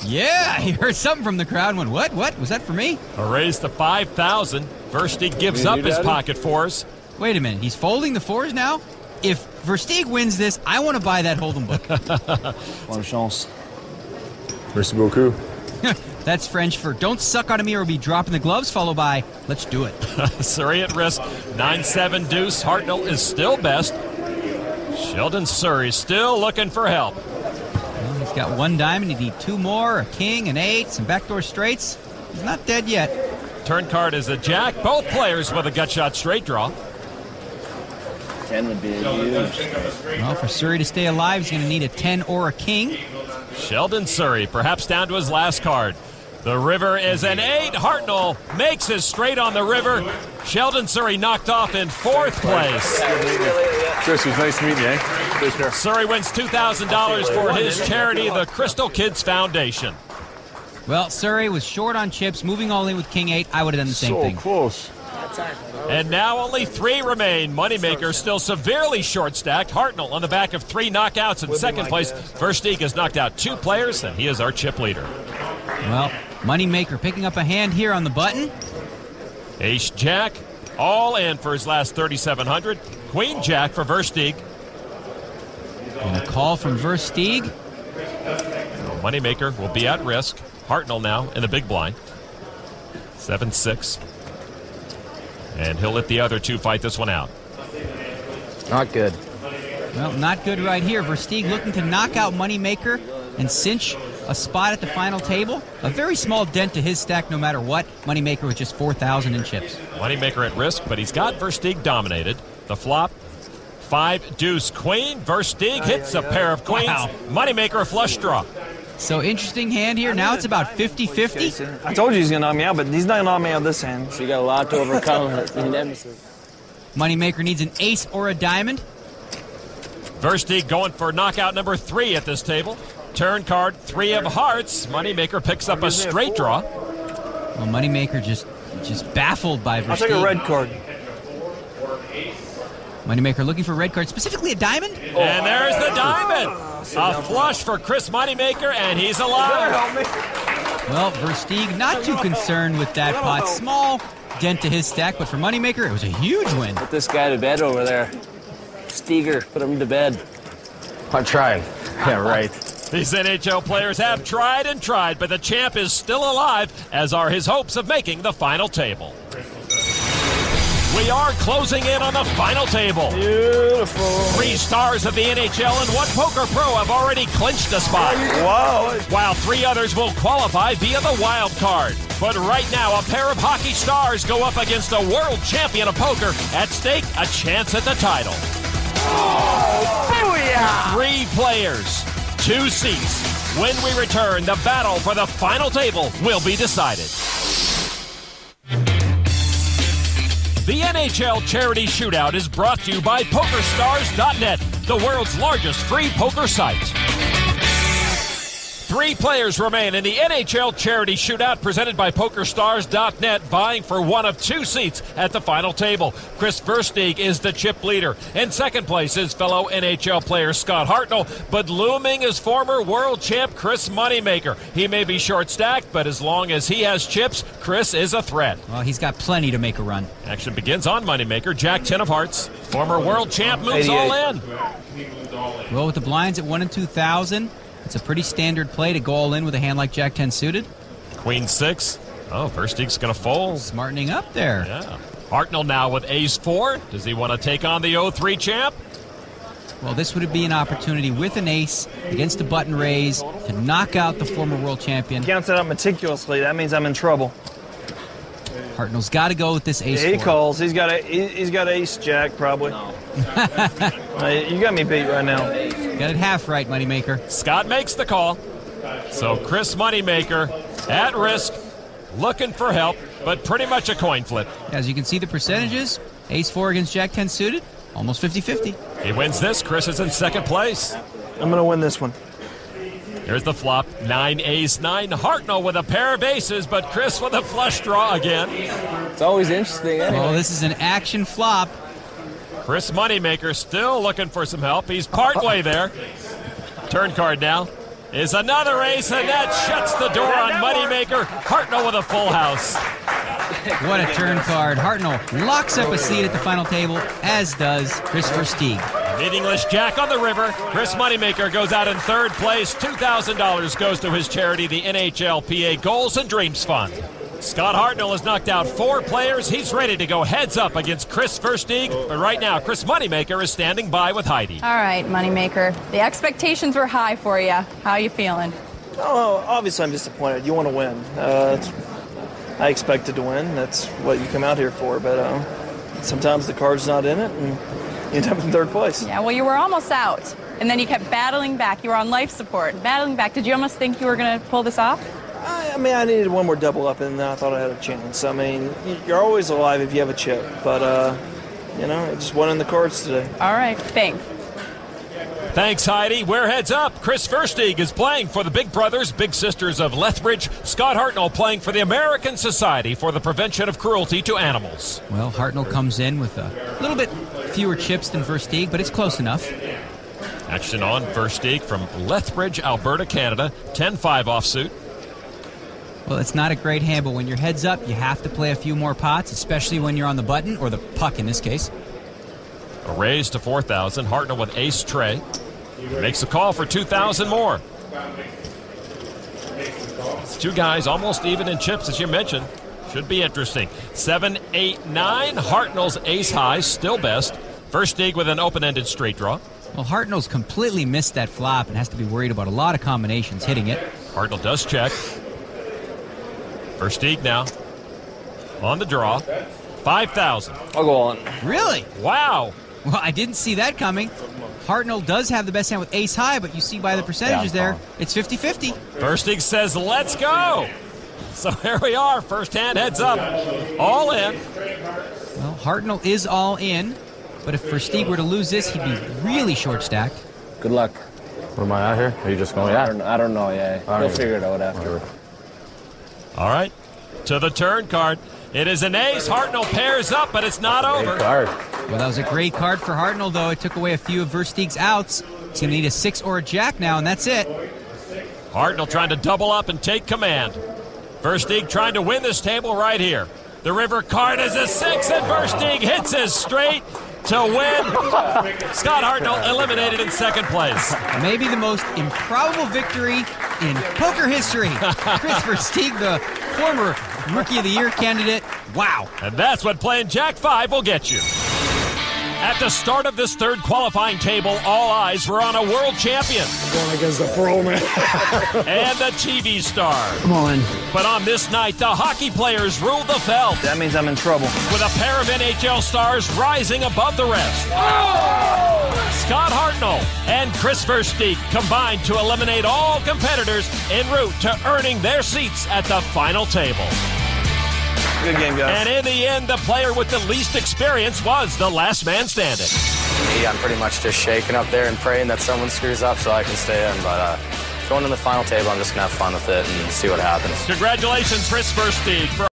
Yeah, he heard something from the crowd and went, what? What? Was that for me? A raise to 5,000. Versteeg gives up his pocket fours. Wait a minute, he's folding the fours now? If Versteeg wins this, I want to buy that Hold'em book. Bonne chance. Merci beaucoup. That's French for don't suck on me or we'll be dropping the gloves, followed by let's do it. Souray at risk. 9-7 deuce. Hartnel is still best. Sheldon Souray still looking for help. Well, he's got one diamond. He needs two more, a king, an eight, some backdoor straights. He's not dead yet. Turn card is a jack. Both players with a gut shot straight draw. 10 would be huge. Well, for Souray to stay alive, he's going to need a 10 or a king. Sheldon Souray, perhaps down to his last card. The river is an 8. Hartnel makes his straight on the river. Sheldon Souray knocked off in 4th place. Chris, it was nice to meet you, eh? Take care. Souray wins $2,000 for his charity, the Crystal Kids Foundation. Well, Souray was short on chips, moving all in with king 8. I would have done the same thing. So close. And now only 3 remain. Moneymaker still severely short-stacked. Hartnel on the back of 3 knockouts in second place. Versteeg has knocked out 2 players, and he is our chip leader. Well, Moneymaker picking up a hand here on the button. Ace-Jack, all in for his last 3,700. Queen-Jack for Versteeg. And a call from Versteeg. So Moneymaker will be at risk. Hartnel now in the big blind. 7-6. And he'll let the other 2 fight this one out. Not good. Well, not good right here. Versteeg looking to knock out Moneymaker and cinch a spot at the final table. A very small dent to his stack no matter what. Moneymaker with just 4,000 in chips. Moneymaker at risk, but he's got Versteeg dominated. The flop, 5 deuce queen. Versteeg hits a pair of queens. Wow. Moneymaker a flush draw. So interesting hand here. Now it's about 50-50. I told you he's going to knock me out, but he's not going to knock me out this hand. So you got a lot to overcome. Moneymaker needs an ace or a diamond. Versteeg going for knockout number 3 at this table. Turn card, 3 of hearts. Moneymaker picks up a straight draw. Well, Moneymaker just baffled by Versteeg. I'll take a red card. Moneymaker looking for a red card, specifically a diamond. And there's the diamond. A flush for Chris Moneymaker, and he's alive. Well, Versteeg not too concerned with that pot. Small dent to his stack, but for Moneymaker, it was a huge win. Put this guy to bed over there. Steger, put him to bed. I'm trying. Yeah, right. These NHL players have tried and tried, but the champ is still alive, as are his hopes of making the final table. We are closing in on the final table. Beautiful. 3 stars of the NHL and 1 Poker Pro have already clinched a spot. Wow. While 3 others will qualify via the wild card. But right now, a pair of hockey stars go up against a world champion of poker. At stake, a chance at the title. Oh, booyah! 3 players, 2 seats. When we return, the battle for the final table will be decided. The NHL Charity Shoutout is brought to you by PokerStars.net, the world's largest free poker site. 3 players remain in the NHL Charity Shootout presented by PokerStars.net, vying for one of 2 seats at the final table. Chris Versteeg is the chip leader. In second place is fellow NHL player Scott Hartnel, but looming is former world champ Chris Moneymaker. He may be short-stacked, but as long as he has chips, Chris is a threat. Well, he's got plenty to make a run. Action begins on Moneymaker. Jack 10 of hearts. Former world champ moves all in. Well, with the blinds at 1 and 2,000, it's a pretty standard play to go all in with a hand like Jack 10 suited. Queen 6. Oh, Versteeg's going to fold. Smartening up there. Yeah. Hartnel now with ace 4. Does he want to take on the 0-3 champ? Well, this would be an opportunity with an ace against a button raise to knock out the former world champion. Counts it out meticulously. That means I'm in trouble. Hartnell's got to go with this ace. He calls. He's got ace jack probably. No. You got me beat right now. Got it half right, Moneymaker. Scott makes the call. So Chris Moneymaker at risk, looking for help, but pretty much a coin flip. As you can see the percentages, ace 4 against Jack 10 suited, almost 50-50. He wins this. Chris is in second place. I'm going to win this one. Here's the flop. 9 ace 9. Hartnell with a pair of aces, but Chris with a flush draw again. It's always interesting. Anyway. Well, this is an action flop. Chris Moneymaker still looking for some help. He's partway there. Turn card now. is another ace, and that shuts the door on Moneymaker. Hartnel with a full house. What a turn card. Hartnel locks up a seat at the final table, as does Chris Versteeg. Meaningless Jack on the river. Chris Moneymaker goes out in third place. $2,000 goes to his charity, the NHL PA Goals and Dreams Fund. Scott Hartnel has knocked out 4 players. He's ready to go heads up against Chris Versteeg. But right now, Chris Moneymaker is standing by with Heidi. All right, Moneymaker. The expectations were high for you. How are you feeling? Oh, obviously I'm disappointed. You want to win. I expected to win. That's what you come out here for. But sometimes the card's not in it, and you end up in third place. Yeah, well, you were almost out. And then you kept battling back. You were on life support, battling back. Did you almost think you were going to pull this off? I mean, I needed one more double up, and then I thought I had a chance. I mean, you're always alive if you have a chip, but, you know, it just wasn't in the cards today. All right, thanks. Thanks, Heidi. We're heads up. Chris Versteeg is playing for the Big Brothers, Big Sisters of Lethbridge. Scott Hartnel playing for the American Society for the Prevention of Cruelty to Animals. Well, Hartnel comes in with a little bit fewer chips than Versteeg, but it's close enough. Action on Versteeg from Lethbridge, Alberta, Canada. 10-5 offsuit. Well, it's not a great hand, but when you're heads up, you have to play a few more pots, especially when you're on the button, or the puck in this case. A raise to 4,000. Hartnel with ace tray. Makes a call for 2,000 more. It's 2 guys almost even in chips, as you mentioned. Should be interesting. 7, 8, 9. Hartnel's ace high, still best. Versteeg with an open-ended straight draw. Well, Hartnell's completely missed that flop and has to be worried about a lot of combinations hitting it. Hartnel does check. Versteeg now on the draw. 5,000. I'll go on. Really? Wow. Well, I didn't see that coming. Hartnel does have the best hand with ace high, but you see by the percentages there, it's 50-50. Versteeg says, let's go. So here we are. First hand heads up. All in. Well, Hartnel is all in, but if Versteeg were to lose this, he'd be really short-stacked. Good luck. What am I out here? Are you just going? Yeah. I don't know. Yeah. We'll figure it out after. All right. To the turn card. It is an ace. Hartnel pairs up, but it's not over. Great card. Well, that was a great card for Hartnel, though. It took away a few of Versteeg's outs. He's going to need a 6 or a jack now, and that's it. Hartnel trying to double up and take command. Versteeg trying to win this table right here. The river card is a 6, and Versteeg hits his straight to win. Scott Hartnel eliminated in second place. Maybe the most improbable victory in poker history. Chris Versteeg, the former Rookie of the Year candidate. Wow. And that's what playing Jack 5 will get you. At the start of this third qualifying table, all eyes were on a world champion. Going against the pro, man. And the TV star. Come on. But on this night, the hockey players ruled the felt. That means I'm in trouble. With a pair of NHL stars rising above the rest. Oh! Scott Hartnel and Chris Versteeg combined to eliminate all competitors en route to earning their seats at the final table. Good game, guys. And in the end, the player with the least experience was the last man standing. Me, I'm pretty much just shaking up there and praying that someone screws up so I can stay in. But going to the final table, I'm just going to have fun with it and see what happens. Congratulations, Chris Versteeg.